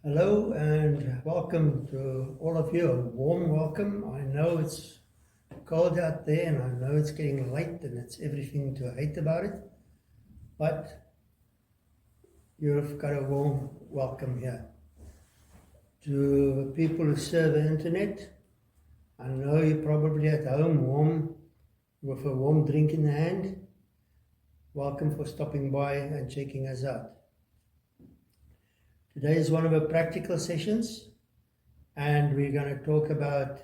Hello and welcome to all of you. A warm welcome. I know it's cold out there and I know it's getting late and it's everything to hate about it, but you've got a warm welcome here. To the people who serve the internet, I know you're probably at home warm with a warm drink in the hand. Welcome for stopping by and checking us out. Today is one of our practical sessions, and we're going to talk about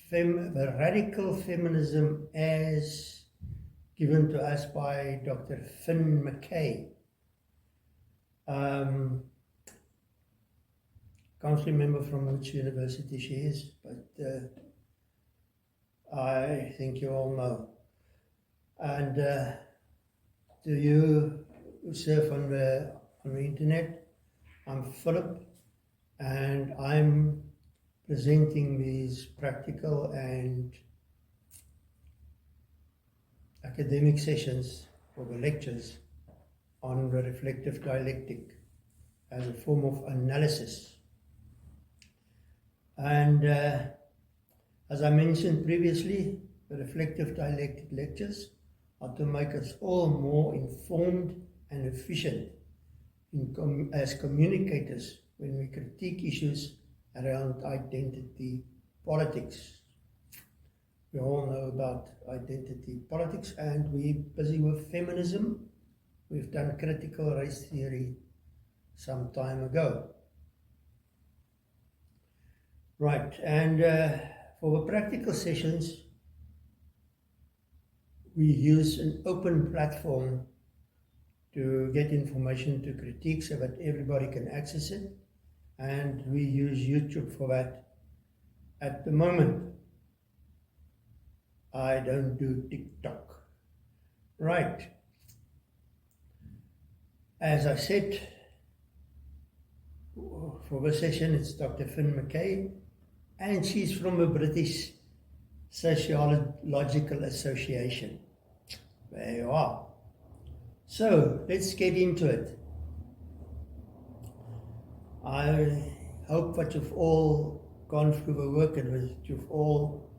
the radical feminism as given to us by Dr. Mackay. Can't remember from which university she is, but I think you all know. And to you who surf on the internet, I'm Philip, and I'm presenting these practical and academic sessions or the lectures on the reflective dialectic as a form of analysis. And as I mentioned previously, the reflective dialectic lectures are to make us all more informed and efficient as communicators when we critique issues around identity politics. We all know about identity politics, and we're busy with feminism. We've done critical race theory some time ago. Right, and for the practical sessions, we use an open platform to get information to critique so that everybody can access it, and we use YouTube for that. At the moment, I don't do TikTok. Right. As I said, for the session, it's Dr. Mackay, and she's from the British Sociological Association. There you are. So, let's get into it. I hope that you've all gone through the work and that you've all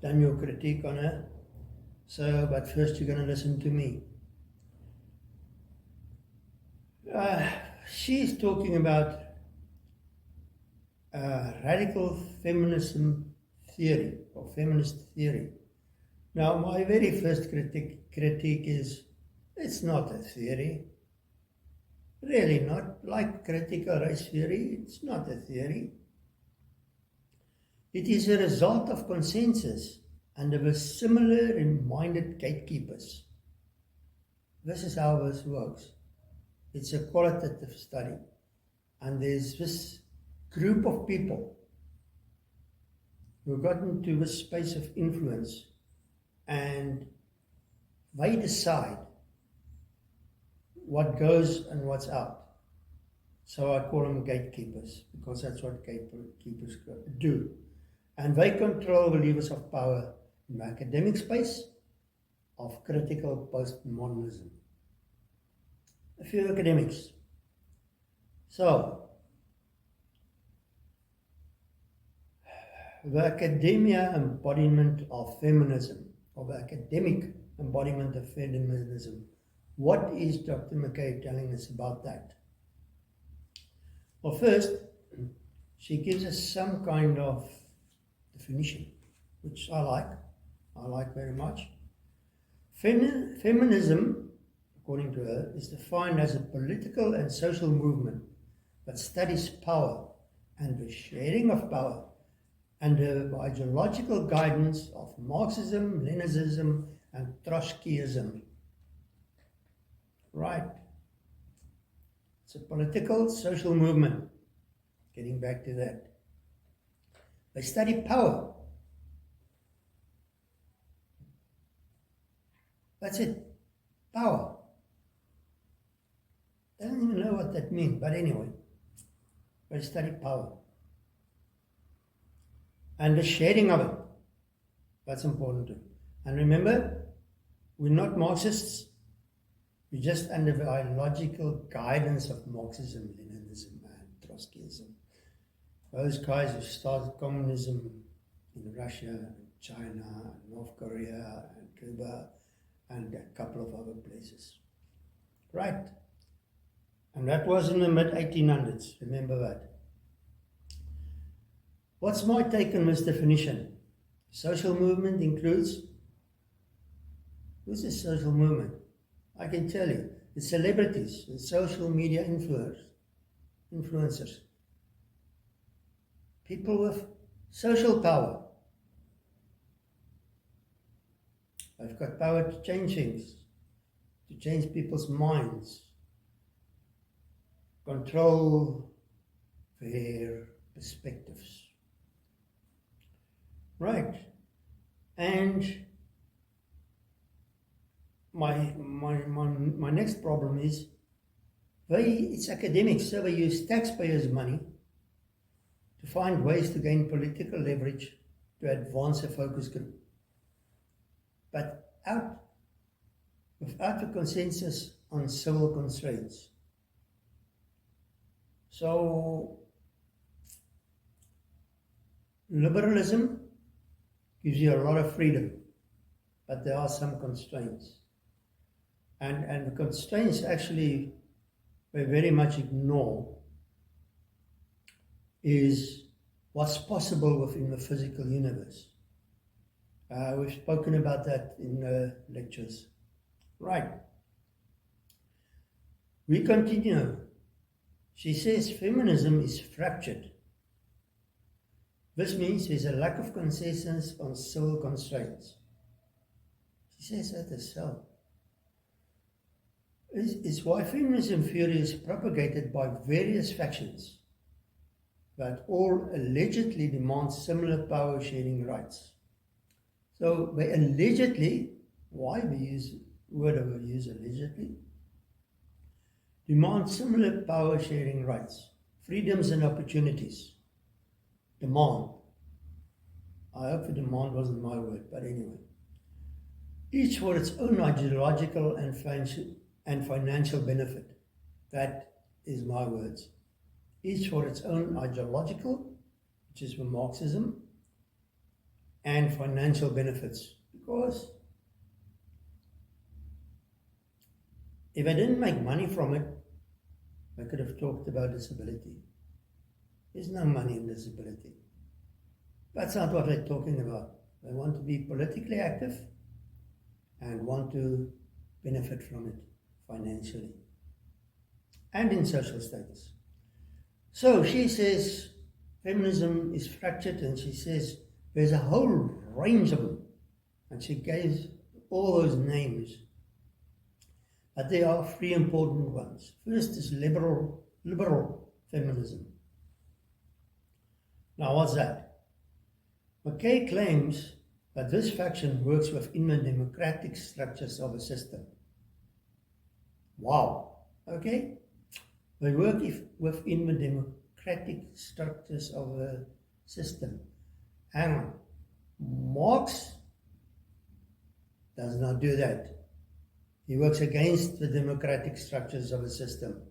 done your critique on her. So, but first you're going to listen to me. She's talking about radical feminism theory or feminist theory. Now, my very first critique is it's not a theory. Really not. Like critical race theory, it's not a theory. It is a result of consensus and of a similar-minded gatekeepers. This is how this works. It's a qualitative study. And there's this group of people who got into this space of influence, and they decide what goes and what's out. So I call them gatekeepers, because that's what gatekeepers do. And they control the levers of power in the academic space of critical postmodernism. A few academics. So, the academia embodiment of feminism, or the academic embodiment of feminism. What is Dr. Mackay telling us about that? Well, first, she gives us some kind of definition, which I like very much. Feminism, according to her, is defined as a political and social movement that studies power and the sharing of power under the ideological guidance of Marxism, Leninism, and Trotskyism. Right. It's a political, social movement. Getting back to that. They study power. That's it. Power. I don't even know what that means, but anyway. They study power. And the sharing of it. That's important too. And remember, we're not Marxists. We're just under the ideological guidance of Marxism, Leninism, Trotskyism. Those guys who started communism in Russia, and China, and North Korea, and Cuba, and a couple of other places. Right. And that was in the mid-1800s, remember that. What's my take on this definition? Social movement includes, who's a social movement? I can tell you, the celebrities, the social media influencers, people with social power. They've got power to change things, to change people's minds, control their perspectives. Right. And my next problem is, it's academics, so they use taxpayers' money to find ways to gain political leverage to advance a focus group. But without a consensus on civil constraints. So, liberalism gives you a lot of freedom, but there are some constraints. And the constraints actually we very much ignore is what's possible within the physical universe. We've spoken about that in the lectures. Right. We continue. She says feminism is fractured. This means there's a lack of consensus on civil constraints. She says that herself. It's why feminism theory is propagated by various factions that all allegedly demand similar power-sharing rights. So they allegedly, why we use word allegedly, demand similar power-sharing rights, freedoms and opportunities. Demand. I hope the demand wasn't my word, but anyway. Each for its own ideological and financial benefit. That is my words. Each for its own ideological, which is from Marxism, and financial benefits. Because if I didn't make money from it, I could have talked about disability. There's no money in disability. That's not what they're talking about. They want to be politically active and want to benefit from it financially and in social status. So she says feminism is fractured, and she says there's a whole range of them. And she gave all those names. But there are three important ones. First is liberal feminism. Now what's that? Mackay claims that this faction works within the democratic structures of a system. Wow. Okay? They work within the democratic structures of a system. Hang on. Marx does not do that. He works against the democratic structures of a system.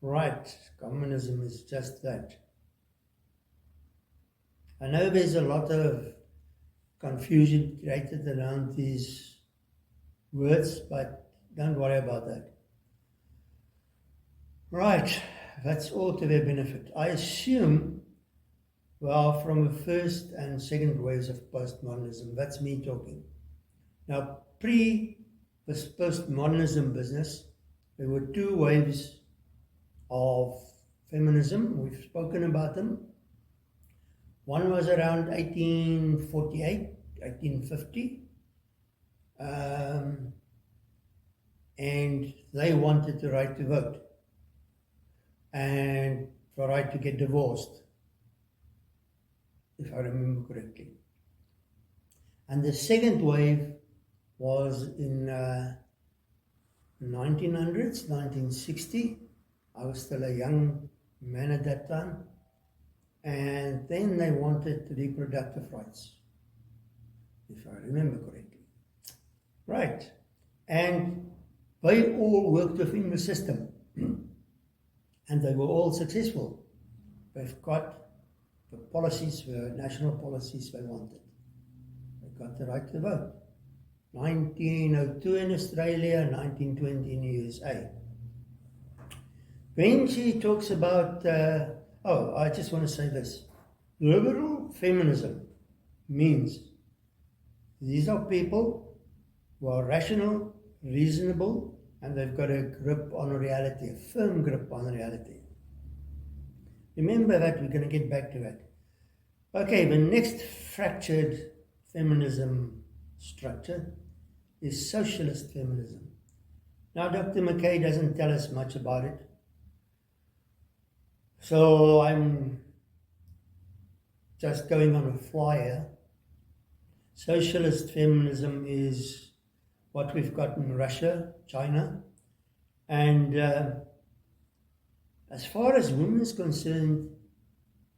Right. Communism is just that. I know there's a lot of confusion created around these words, but don't worry about that. Right, that's all to their benefit. I assume we are from the first and second waves of postmodernism. That's me talking. Now, pre this postmodernism business, there were two waves of feminism. We've spoken about them. One was around 1848, 1850, and they wanted the right to vote and the right to get divorced, if I remember correctly. And the second wave was in 1900s, 1960. I was still a young man at that time. And then they wanted reproductive rights, if I remember correctly. Right. And they all worked within the system. And they were all successful. They've got the policies, the national policies they wanted. They got the right to vote. 1902 in Australia, 1920 in the USA. When she talks about, I just want to say this. Liberal feminism means these are people who are rational, reasonable, and they've got a grip on reality, a firm grip on reality. Remember that, we're going to get back to that. Okay, the next fractured feminism structure is socialist feminism. Now, Dr. Mackay doesn't tell us much about it. So I'm just going on a flyer. Socialist feminism is what we've got in Russia, China, and as far as women is concerned,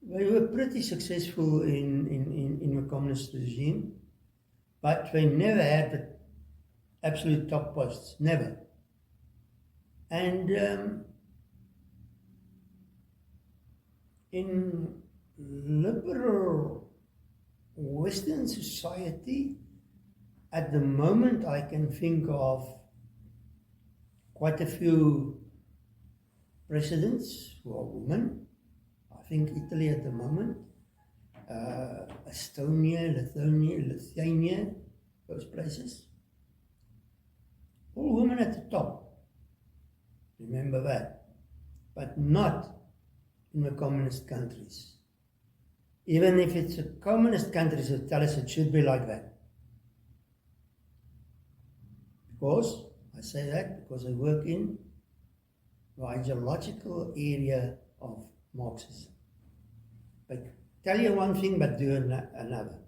they were pretty successful in the communist regime, but they never had the absolute top posts, never. And in liberal Western society, at the moment I can think of quite a few presidents who are women. I think Italy at the moment, Estonia, Lithuania, those places. All women at the top. Remember that. But not in the communist countries. Even if it's a communist country, so tell us it should be like that. Because, I say that because I work in the ideological area of Marxism. But tell you one thing, but do another.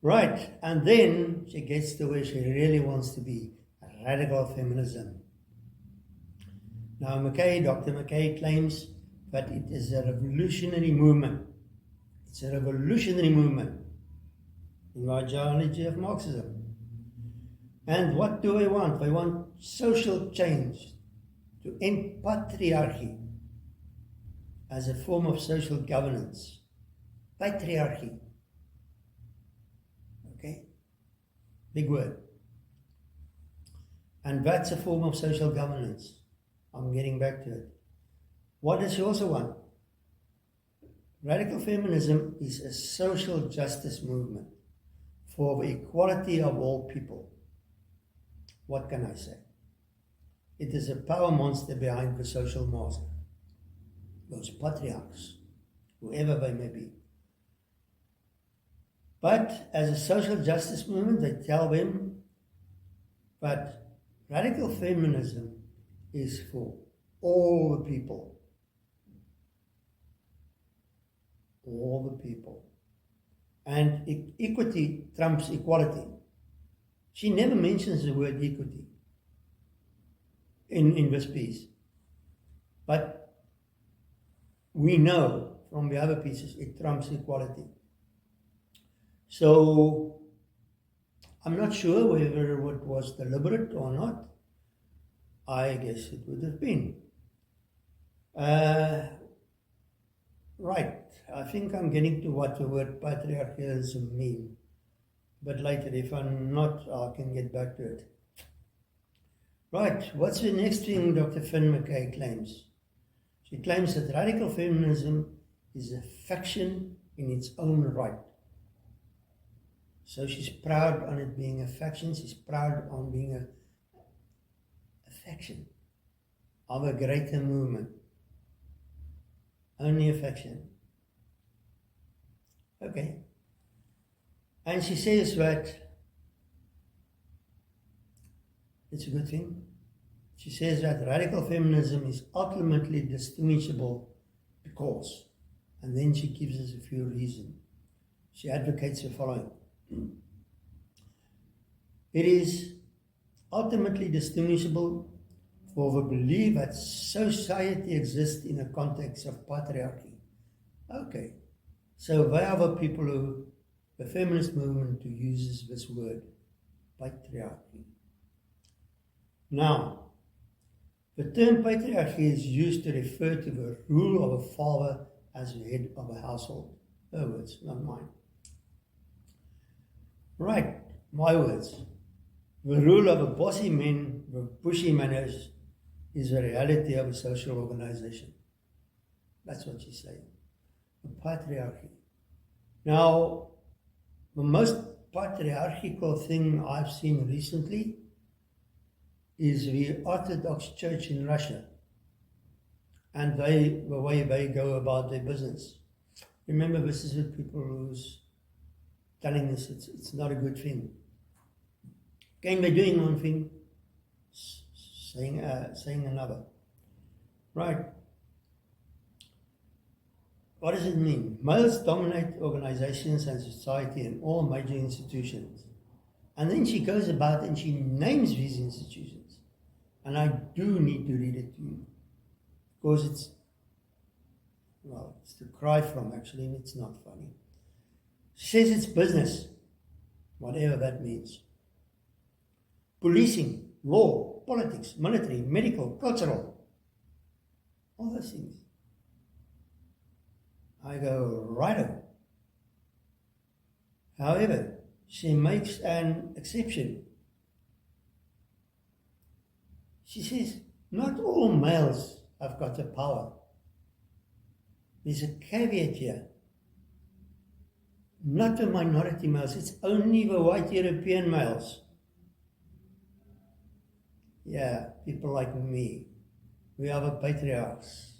Right, and then she gets to where she really wants to be, radical feminism. Now, Dr. Mackay claims that it is a revolutionary movement. It's a revolutionary movement in the ideology of Marxism. And what do they want? They want social change, to end patriarchy as a form of social governance. Patriarchy. Okay? Big word. And that's a form of social governance. I'm getting back to it. What does she also want? Radical feminism is a social justice movement for the equality of all people. What can I say? It is a power monster behind the social mask. Those patriarchs, whoever they may be. But as a social justice movement, they tell them that radical feminism is for all the people. All the people. And equity trumps equality. She never mentions the word equity in this piece. But we know from the other pieces it trumps equality. So I'm not sure whether it was deliberate or not. I guess it would have been. Right, I think I'm getting to what the word patriarchalism means. But later, if I'm not, I can get back to it. Right, what's the next thing Dr. Finn Mackay claims? She claims that radical feminism is a faction in its own right. So she's proud on it being a faction. She's proud on being a faction of a greater movement. Only a faction. Okay. And she says that it's a good thing. She says that radical feminism is ultimately distinguishable because, and then she gives us a few reasons. She advocates the following. It is ultimately distinguishable for the belief that society exists in a context of patriarchy. Okay, so they are the people who, the feminist movement who uses this word, patriarchy. Now, The term patriarchy is used to refer to the rule of a father as the head of a household. Her words, not mine. Right, my words. The rule of a bossy man with pushy manners is the reality of a social organization. That's what she's saying. The patriarchy. Now, the most patriarchal thing I've seen recently is the Orthodox Church in Russia and the way they go about their business. Remember, this is with people who's telling us it's not a good thing. Again, they're doing one thing, saying another. Right. What does it mean? Males dominate organizations and society and all major institutions. And then she goes about and she names these institutions. And I do need to read it to you. Because it's to cry from actually, and it's not funny. She says it's business, whatever that means. Policing, law, politics, military, medical, cultural, all those things. I go, righto. However, she makes an exception. She says, not all males have got the power. There's a caveat here. Not the minority males, it's only the white European males. Yeah, people like me. We are the patriarchs.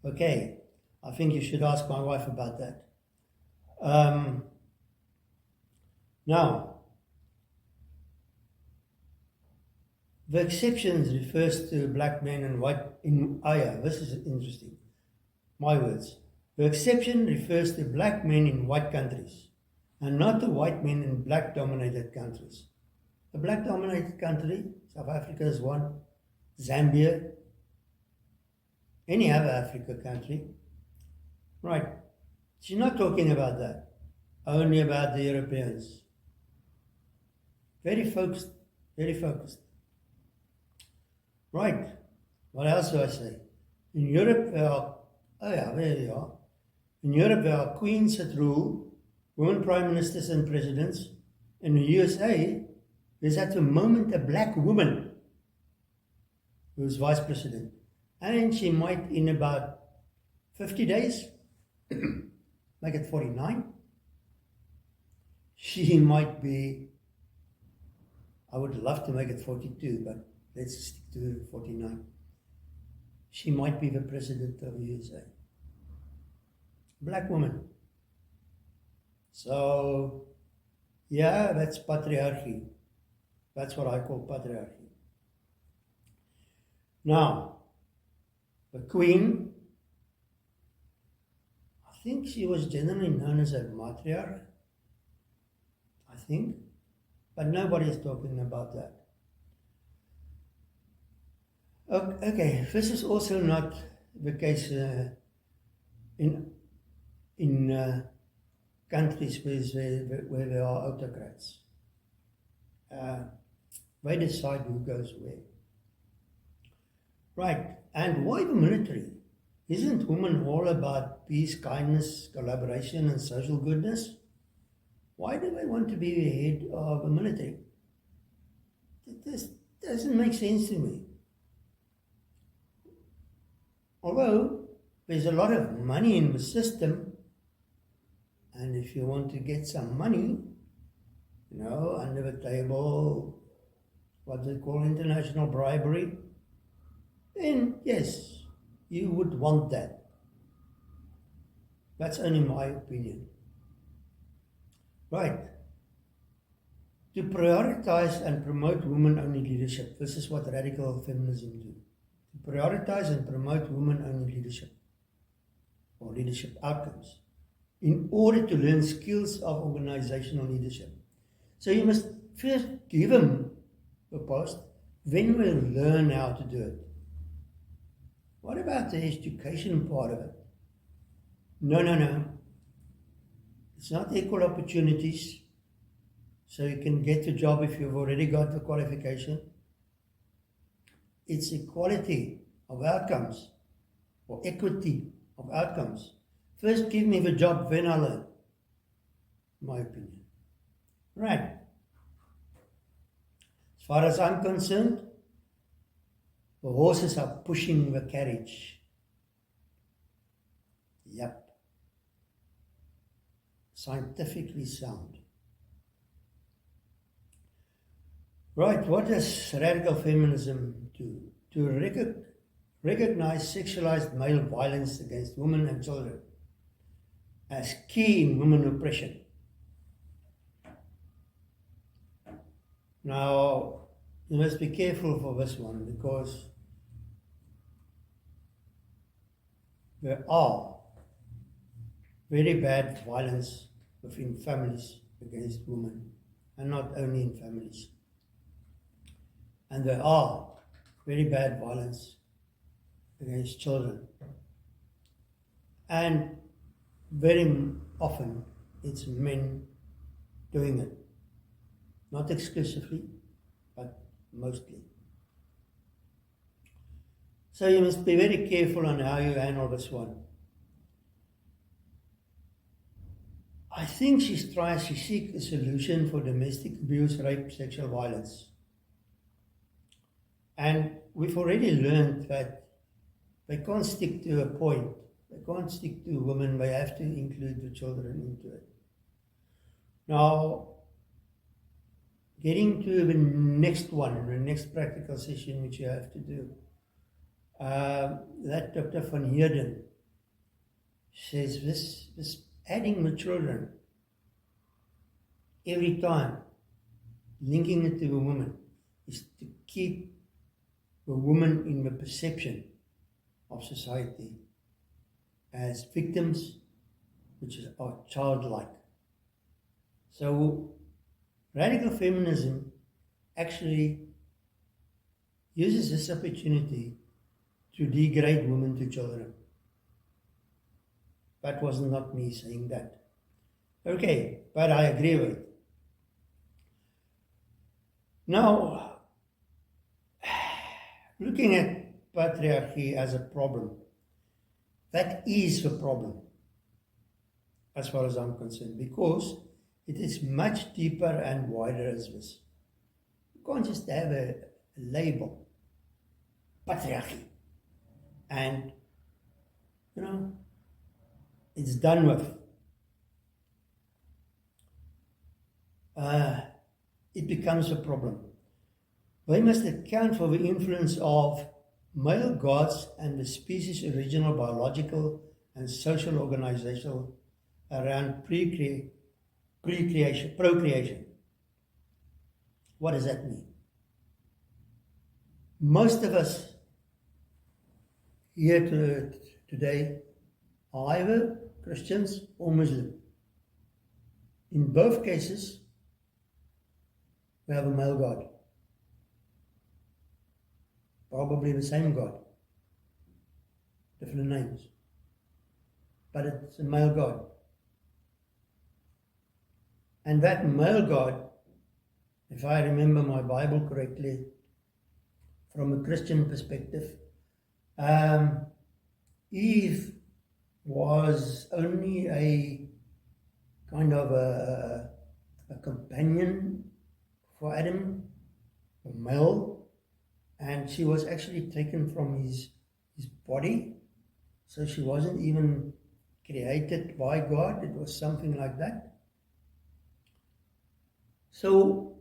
Okay, I think you should ask my wife about that. Now, the exceptions refers to black men and white in Aya. This is interesting. My words. The exception refers to black men in white countries and not the white men in black-dominated countries. The black-dominated country, South Africa is one, Zambia, any other Africa country. Right. She's not talking about that. Only about the Europeans. Very focused. Very focused. Right. What else do I say? In Europe, there are, there you are. In Europe, there are queens that rule, women prime ministers and presidents. In the USA, there's at the moment a black woman who's vice president. And she might, in about 50 days, make it 49. She might be, I would love to make it 42, but let's stick to 49. She might be the president of the USA. Black woman. So, yeah, that's patriarchy. That's what I call patriarchy. Now, the queen, I think she was generally known as a matriarch, I think, but nobody is talking about that. Okay, this is also not the case in countries where there are autocrats. They decide who goes where. Right, and why the military? Isn't women all about peace, kindness, collaboration, and social goodness? Why do they want to be the head of the military? This doesn't make sense to me. Although there's a lot of money in the system, and if you want to get some money, under the table, what they call international bribery, then yes, you would want that. That's only my opinion. Right. To prioritize and promote women-only leadership. This is what radical feminism do. To prioritize and promote women-only leadership or leadership outcomes in order to learn skills of organizational leadership. So you must first give them the post, then we'll learn how to do it. What about the education part of it? No. It's not equal opportunities. so you can get a job if you've already got the qualification. It's equality of outcomes, or equity of outcomes. First, give me the job, then I'll learn, in my opinion. Right. As far as I'm concerned, the horses are pushing the carriage. Yep. Scientifically sound. Right, what does radical feminism do? To recognize sexualized male violence against women and children as key in women oppression. Now, you must be careful for this one, because there are very bad violence within families against women, and not only in families. And there are very bad violence against children. And very often it's men doing it. Not exclusively, but mostly. So you must be very careful on how you handle this one. I think she tries to seek a solution for domestic abuse, rape, sexual violence. And we've already learned that they can't stick to a point. They can't stick to women. They have to include the children into it. Now, getting to the next one, the next practical session which you have to do, that Dr. van Heerden says this adding the children every time, linking it to the woman, is to keep the woman in the perception of society as victims, which are childlike. So radical feminism actually uses this opportunity to degrade women to children. That was not me saying that. Okay, but I agree with it. Now, looking at patriarchy as a problem, that is the problem, as far as I'm concerned, because it is much deeper and wider as this. You can't just have a label, patriarchy, and, it's done with. It becomes a problem. They must account for the influence of male gods and the species' original biological and social organization around procreation. What does that mean? Most of us here today are either Christians or Muslim. In both cases, we have a male god. Probably the same God, different names, but it's a male God. And that male God, if I remember my Bible correctly, from a Christian perspective, Eve was only a kind of a companion for Adam, a male. And she was actually taken from his body. So she wasn't even created by God. It was something like that. So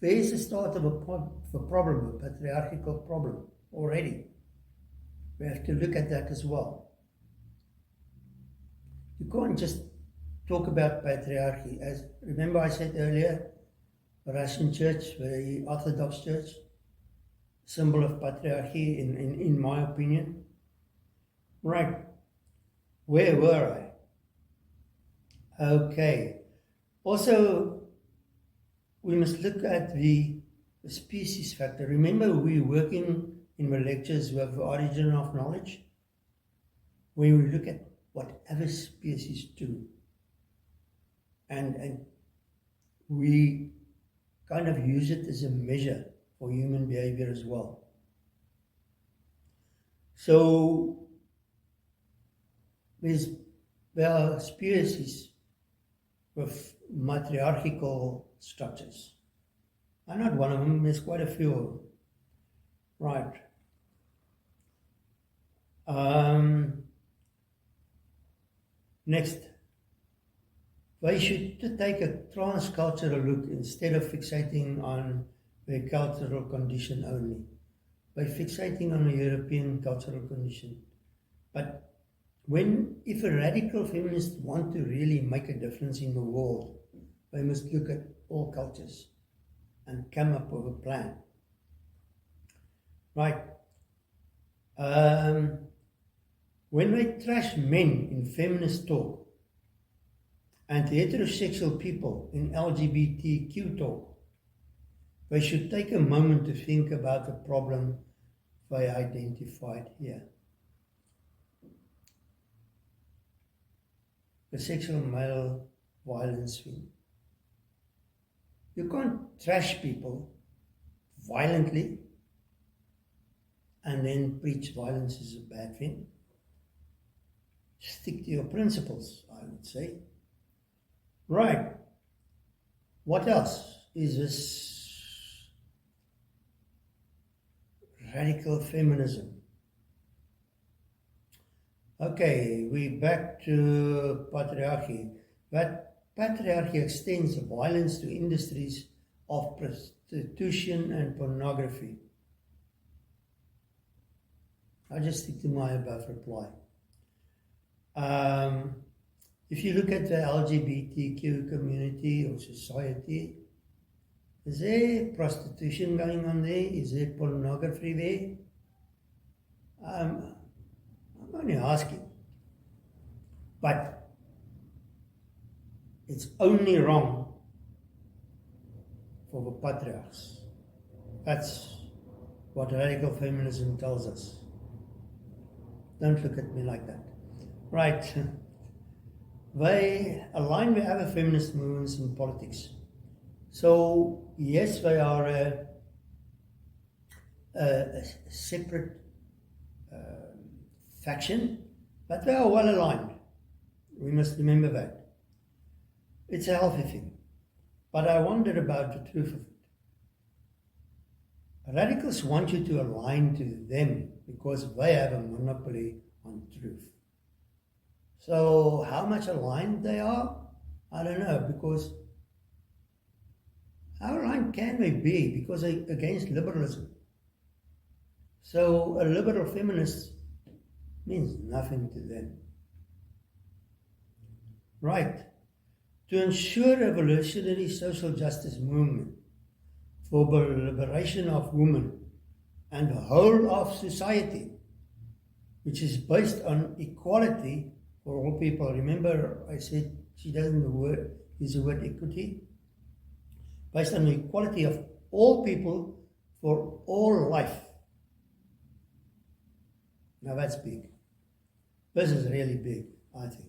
there's the start of a problem, a patriarchal problem already. We have to look at that as well. You can't just talk about patriarchy. As remember I said earlier, the Russian church, the Orthodox church, symbol of patriarchy, in my opinion. Right, where were I? Okay, also we must look at the species factor. Remember, we're working in the lectures with the origin of knowledge, where we look at what other species do, and we kind of use it as a measure for human behavior as well. So there are species with matriarchal structures. I'm not one of them, there's quite a few of them. Right. Next. They should take a transcultural look instead of fixating on their cultural condition only. By fixating on a European cultural condition. But if a radical feminist want to really make a difference in the world, they must look at all cultures and come up with a plan. Right. When they trash men in feminist talk and heterosexual people in LGBTQ talk, they should take a moment to think about the problem they identified here. The sexual male violence thing. You can't trash people violently and then preach violence is a bad thing. Stick to your principles, I would say. Right. What else is this radical feminism? Okay, we're back to patriarchy. That patriarchy extends violence to industries of prostitution and pornography. I'll just stick to my above reply. If you look at the LGBTQ community or society, is there prostitution going on there? Is there pornography there? I'm only asking. But it's only wrong for the patriarchs. That's what radical feminism tells us. Don't look at me like that. Right. They align with other feminist movements in politics. So, yes, they are a separate faction, but they are well aligned. We must remember that. It's a healthy thing. But I wonder about the truth of it. Radicals want you to align to them because they have a monopoly on truth. So how much aligned they are, I don't know, because how aligned can they be? Because they're against liberalism. So a liberal feminist means nothing to them. Right. To ensure revolutionary social justice movement for the liberation of women and the whole of society, which is based on equality for all people. Remember, I said she doesn't use the word equity. Based on the equality of all people for all life. Now that's big. This is really big, I think.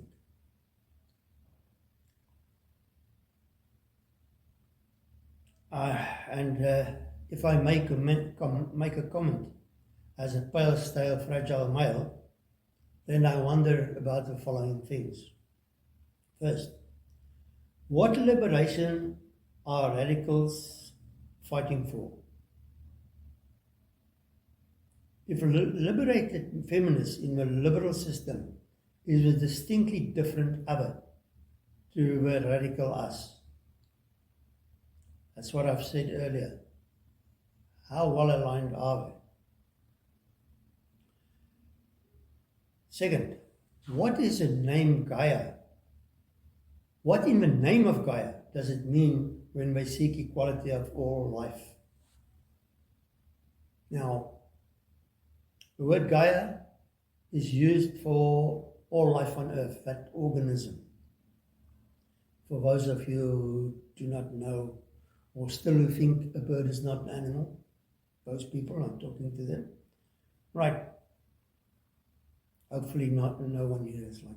If I make a comment as a pale, stale, fragile male, then I wonder about the following things. First, what liberation are radicals fighting for? If a liberated feminist in the liberal system is a distinctly different other to the radical us, that's what I've said earlier. How well aligned are they? Second, what is the name Gaia? What in the name of Gaia does it mean when we seek equality of all life? Now, the word Gaia is used for all life on earth, that organism. For those of you who do not know or still who think a bird is not an animal, those people, I'm talking to them. Right. Hopefully no one here is like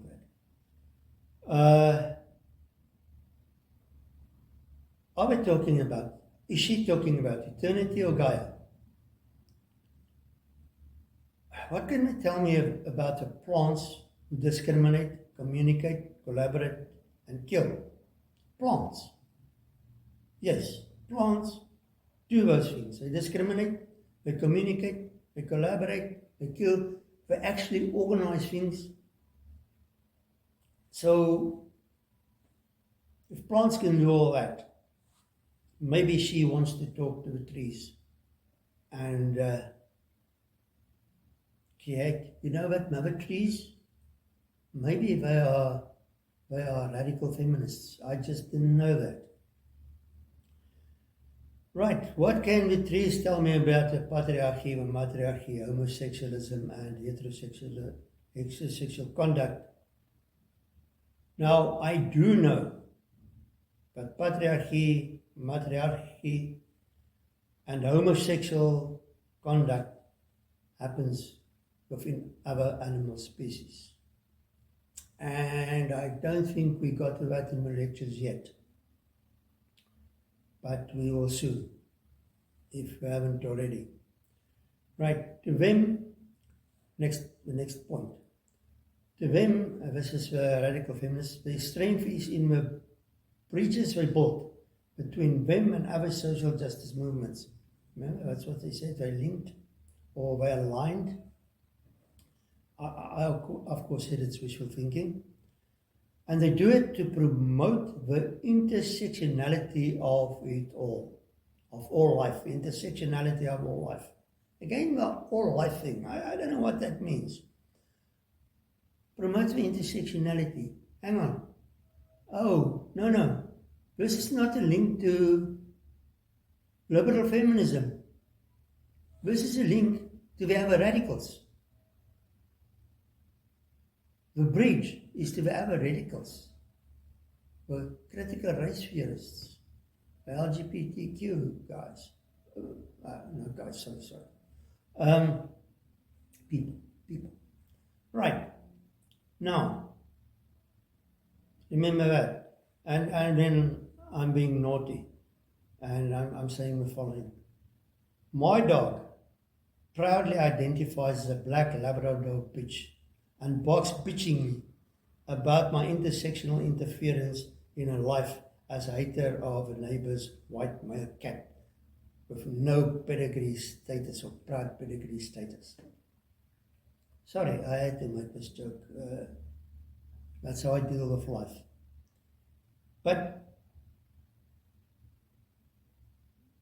that. Are we talking about Is she talking about eternity or Gaia? What can you tell me about the plants who discriminate, communicate, collaborate, and kill? Plants. Yes, plants do those things. They discriminate, they communicate, they collaborate, they kill, they actually organize things. So, if plants can do all that, maybe she wants to talk to the trees and create, you know what, mother trees? Maybe they are radical feminists. I just didn't know that. Right, what can the trees tell me about the patriarchy and matriarchy, homosexualism and heterosexual conduct? Now, I do know that patriarchy, matriarchy, and homosexual conduct happens within other animal species. And I don't think we got to that in the lectures yet. But we will soon, if we haven't already. Right, to them, the next point. To them, this is radical feminists, their strength is in the bridges they built between them and other social justice movements. Remember, that's what they said, they linked or they aligned. I of course said it's wishful thinking. And they do it to promote the intersectionality of it all, of all life, the intersectionality of all life. Again, the all life thing, I don't know what that means. Promote the intersectionality. Hang on. Oh, no. This is not a link to liberal feminism. This is a link to the other radicals. The bridge is to the other radicals, the critical race theorists, the LGBTQ guys. No, guys, sorry. People. Right. Now, remember that. And then I'm being naughty, and I'm saying the following. My dog proudly identifies as a black Labrador bitch and barks bitching me about my intersectional interference in her life as a hater of a neighbor's white male cat with no pedigree status or proud pedigree status. Sorry, I had to make this joke. That's how I deal with life. But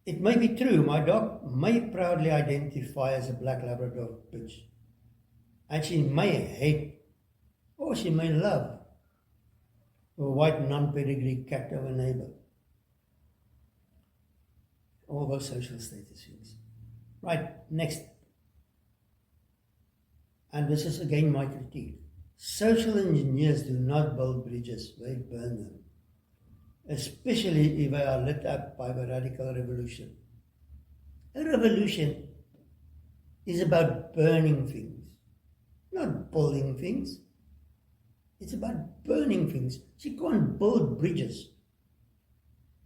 it may be true, my dog may proudly identify as a black Labrador bitch. And she may hate, or she may love, a white non-pedigree cat of a neighbor. All those social status things. Right, next. And this is again my critique. Social engineers do not build bridges, they burn them. Especially if they are lit up by the radical revolution. A revolution is about burning things, not building things. It's about burning things. She can't build bridges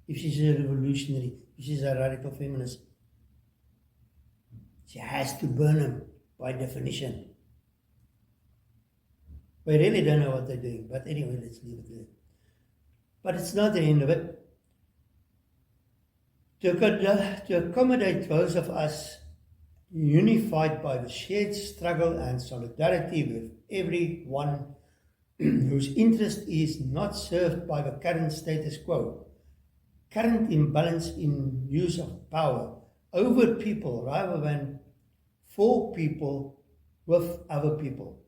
if she's a revolutionary, if she's a radical feminist. She has to burn them by definition. We really don't know what they're doing, but anyway, let's leave it there. But it's not the end of it. To accommodate those of us unified by the shared struggle and solidarity with everyone whose interest is not served by the current status quo, current imbalance in use of power over people rather than for people with other people.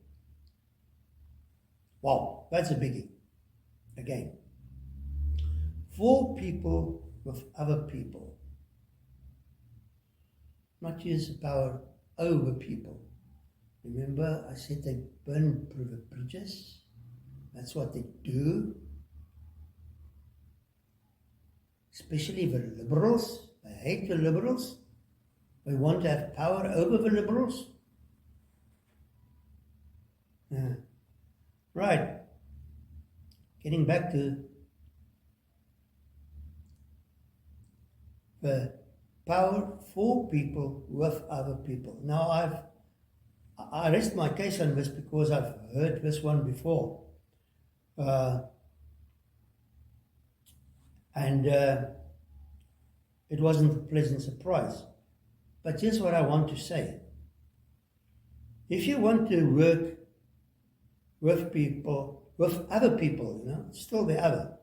Wow, that's a biggie. Again. For people with other people. Not use the power over people. Remember, I said they burn the bridges? That's what they do. Especially the liberals. They hate the liberals. They want to have power over the liberals. Right. Getting back to power for people with other people. Now I rest my case on this because I've heard this one before. And it wasn't a pleasant surprise. But here's what I want to say. If you want to work with people, with other people, it's still the other,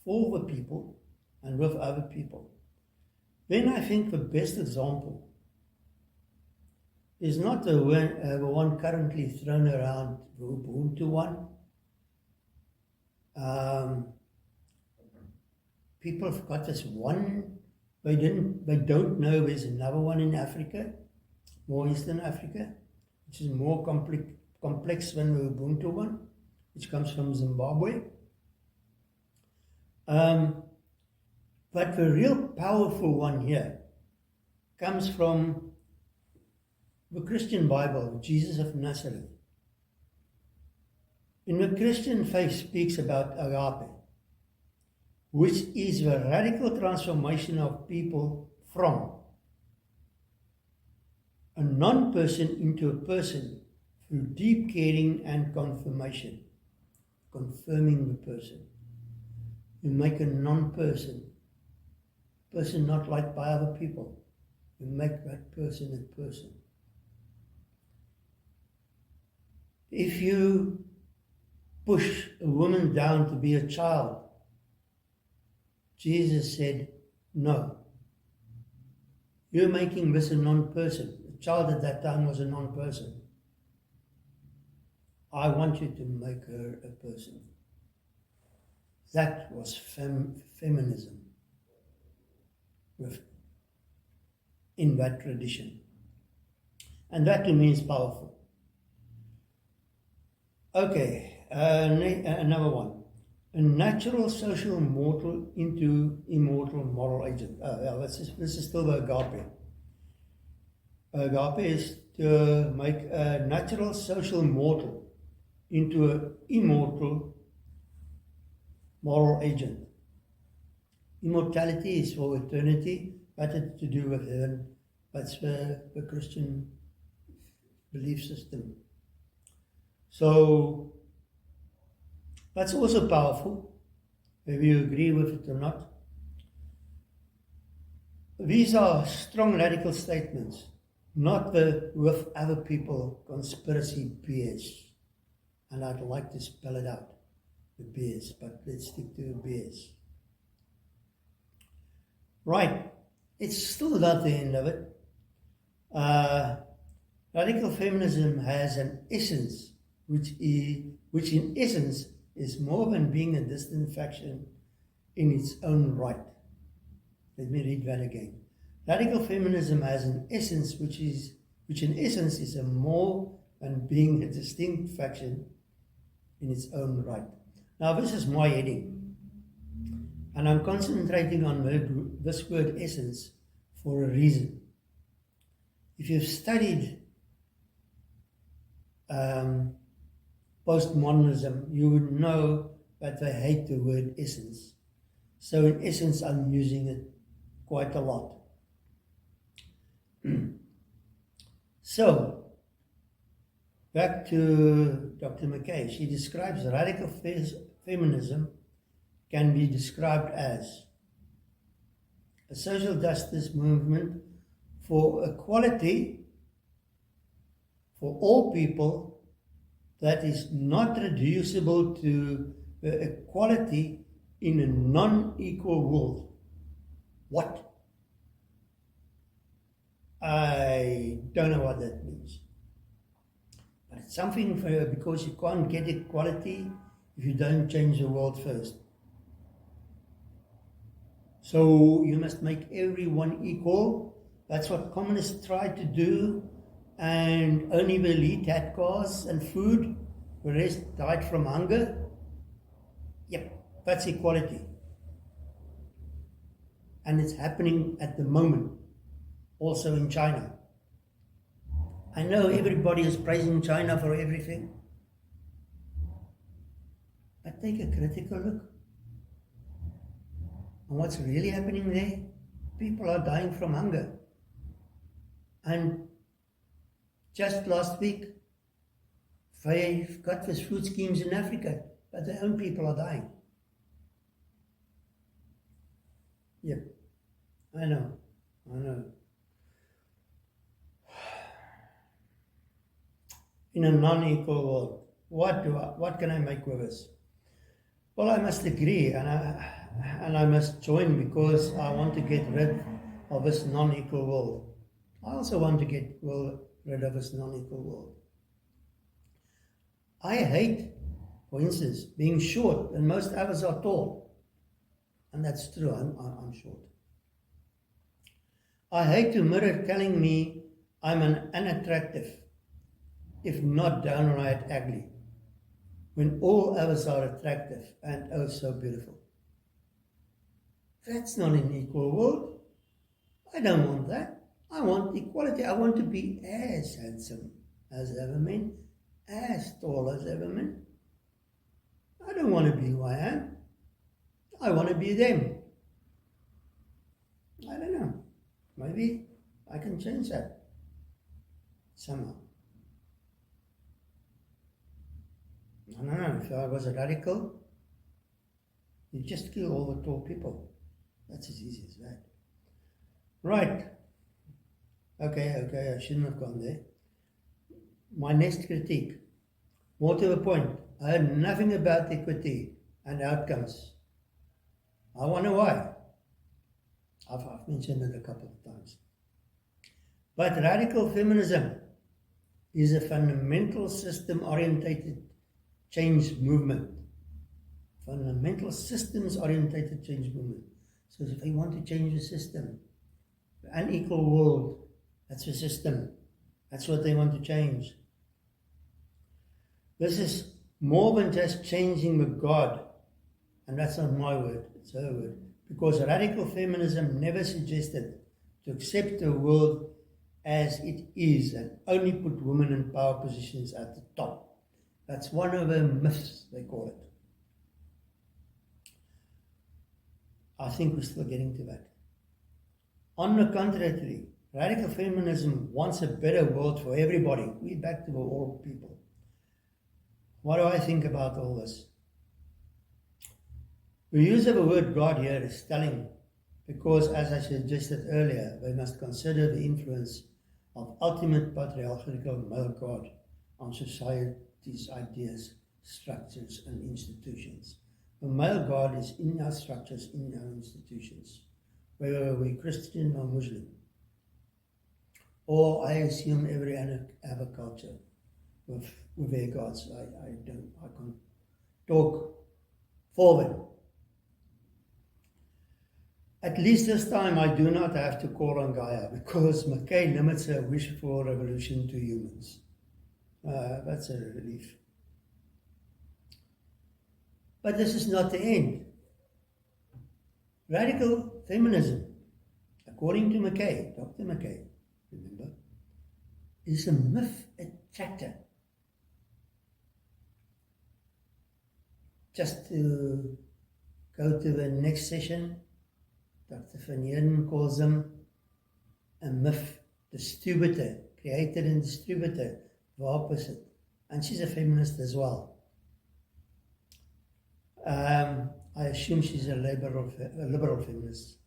for the people and with other people, then I think the best example is not the one currently thrown around, the Ubuntu one. People have got this one. They don't know there's another one in Africa, more Eastern Africa, which is more complex than the Ubuntu one, which comes from Zimbabwe. But the real powerful one here comes from the Christian Bible, Jesus of Nazareth. In the Christian faith speaks about agape, which is the radical transformation of people from a non-person into a person through deep caring and confirmation, confirming the person. You make a non-person, person not liked by other people. You make that person a person. If you push a woman down to be a child, Jesus said, no. You're making this a non-person. A child at that time was a non-person. I want you to make her a person. That was feminism in that tradition. And that to me is powerful. Okay, another one. A natural social mortal into immortal moral agent. This is still the agape. Agape is to make a natural social mortal into an immortal moral agent. Immortality is for eternity, but it's to do with heaven. That's the Christian belief system. So that's also powerful, whether you agree with it or not. These are strong radical statements, not the with other people conspiracy BS. And I'd like to spell it out, the BS, but let's stick to the BS. Right, it's still not the end of it. Radical feminism has an essence, which in essence is more than being a distant faction in its own right. Let me read that again. Radical feminism has an essence which in essence is a more than being a distinct faction in its own right. Now this is my heading, and I'm concentrating on this word essence for a reason. If you've studied postmodernism, you would know that they hate the word essence. So in essence, I'm using it quite a lot. So, back to Dr. Mackay. She describes radical feminism can be described as a social justice movement for equality for all people that is not reducible to the equality in a non-equal world. What? I don't know what that means. But it's something because you can't get equality if you don't change the world first. So you must make everyone equal. That's what communists tried to do, and only the elite had cars and food. The rest died from hunger. Yep, that's equality. And it's happening at the moment, also in China. I know everybody is praising China for everything, but take a critical look. And what's really happening there? People are dying from hunger. And just last week, they've got these food schemes in Africa, but their own people are dying. Yep, I know. In a non-equal world, what can I make with this? Well, I must agree, and I must join, because I want to get rid of this non-equal world. I also want to get rid of this non-equal world. I hate, for instance, being short, and most others are tall. And that's true, I'm short. I hate the mirror telling me I'm an unattractive, if not downright ugly, when all others are attractive and oh so beautiful. That's not an equal world. I don't want that. I want equality. I want to be as handsome as other men, as tall as other men. I don't want to be who I am. I want to be them. I don't know. Maybe I can change that somehow. I don't know. If I was a radical, you just kill all the tall people. That's as easy as that. Right. Okay, I shouldn't have gone there. My next critique. More to the point, I heard nothing about equity and outcomes. I wonder why. I've mentioned it a couple of times. But radical feminism is a fundamental system-orientated change movement. Fundamental systems-orientated change movement. So if they want to change the system, the unequal world, that's the system. That's what they want to change. This is more than just changing the God. And that's not my word, it's her word. Because radical feminism never suggested to accept the world as it is and only put women in power positions at the top. That's one of the myths, they call it. I think we're still getting to that. On the contrary, radical feminism wants a better world for everybody. We're back to all people. What do I think about all this? The use of the word God here is telling, because as I suggested earlier, we must consider the influence of ultimate patriarchal male God on society's ideas, structures and institutions. The male God is in our structures, in our institutions, whether we're Christian or Muslim, or I assume every other culture with their gods. I can't talk for them. At least this time I do not have to call on Gaia, because Mackay limits her wish for revolution to humans. That's a relief. But this is not the end. Radical feminism, according to Mackay, Dr. Mackay, remember, is a myth attractor. Just to go to the next session, Dr. Van Heerden calls them a myth distributor, creator and distributor, the opposite. And she's a feminist as well. I assume she's a liberal feminist.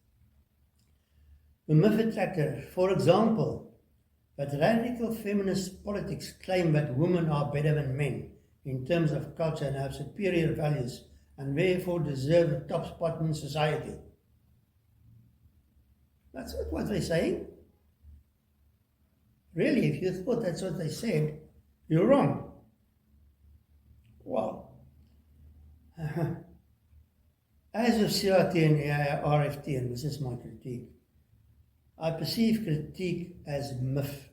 The myth attractor, for example, that radical feminist politics claim that women are better than men in terms of culture and have superior values and therefore deserve a top spot in society. That's not what they're saying. Really, if you thought that's what they said, you're wrong. Well, as with CRT and RFT, and this is my critique, I perceive critique as myth.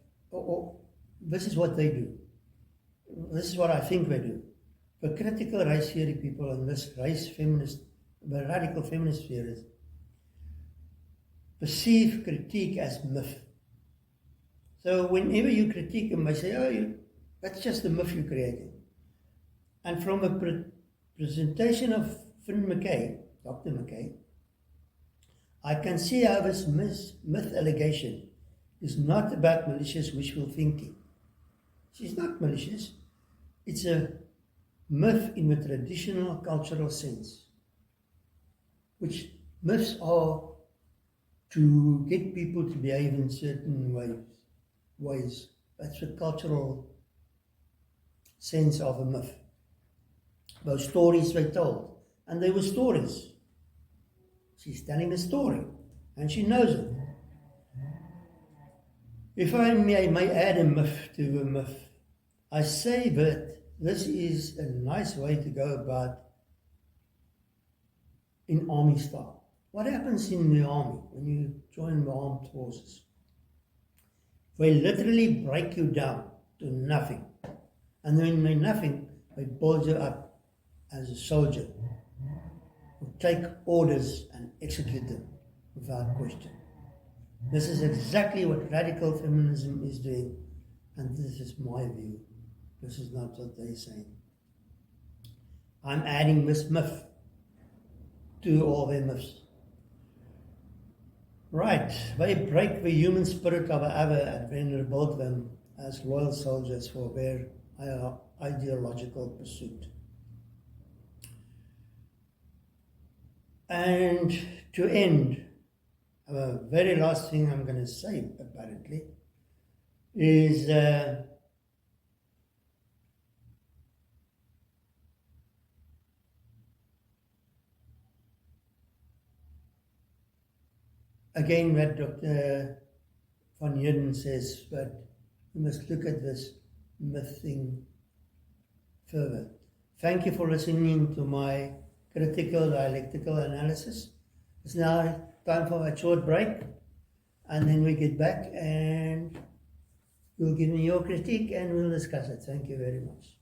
This is what they do. This is what I think they do. The critical race theory people and this the radical feminist theories perceive critique as myth. So whenever you critique them, they say, that's just the myth you're creating. And from a presentation of Finn Mackay, Dr. Mackay, I can see how this myth allegation is not about malicious wishful thinking. She's not malicious. It's a myth in the traditional cultural sense, which myths are to get people to behave in certain ways. That's the cultural sense of a myth. Those stories they told. And they were stories. She's telling a story, and she knows it. If I may add a myth to the myth, I say that this is a nice way to go about in army style. What happens in the army when you join the armed forces? They literally break you down to nothing. And when they're nothing, they build you up as a soldier who take orders and execute them without question. This is exactly what radical feminism is doing, and this is my view. This is not what they're saying. I'm adding this myth to all their myths. Right, they break the human spirit of the other and then rebuild them as loyal soldiers for their ideological pursuit. And to end, the very last thing I'm going to say, apparently, is again what Dr. van Heerden says, that we must look at this myth thing further. Thank you for listening to my critical dialectical analysis. It's now time for a short break, and then we get back and you'll give me your critique and we'll discuss it. Thank you very much.